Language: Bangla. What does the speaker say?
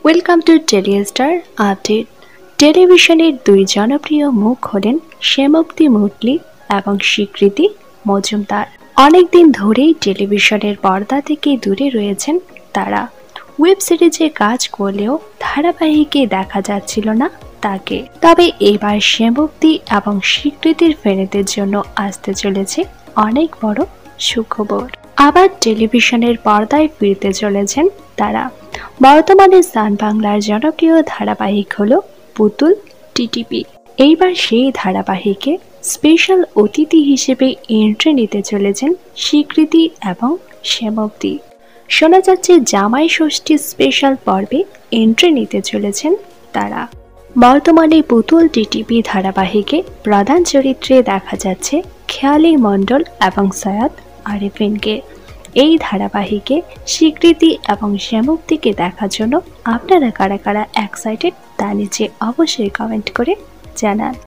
Welcome to Telestar update. টেলিভিশনের দুই জনপ্রিয় মুখ হলেন শ্যামপ্তি মুটলি এবং স্বীকৃতি মজুমদার। অনেকদিন ধরেই টেলিভিশনের পর্দা থেকে দূরে রয়েছেন তারা। ওয়েব সিরিজে কাজ করলেও ধারাবাহিকে দেখা যাচ্ছিল না তাকে। তবে এবার শ্যামপ্তি এবং স্বীকৃতির ফেরতের জন্য আসতে চলেছে অনেক বড় সুখবর। আবার টেলিভিশনের পর্দায় ফিরতে চলেছেন তারা। বর্তমানে সান বাংলার জনপ্রিয় ধারাবাহিক হলো পুতুল টিটিপি। এইবার সেই ধারাবাহিকে স্পেশাল অতিথি হিসেবে এন্ট্রি নিতে চলেছেন স্বীকৃতি এবং শ্যামপ্তি। শোনা যাচ্ছে জামাই ষষ্ঠী স্পেশাল পর্বে এন্ট্রি নিতে চলেছেন তারা। বর্তমানে পুতুল টিটিপি ধারাবাহিকে প্রধান চরিত্রে দেখা যাচ্ছে খেয়ালি মণ্ডল এবং সৈয়দ আরিফিনকে। এই ধারাবাহিকে স্বীকৃতি এবং শ্যামপ্তিকে দেখার জন্য আপনারা কারা কারা এক্সাইটেড তা নিচে অবশ্যই কমেন্ট করে জানান।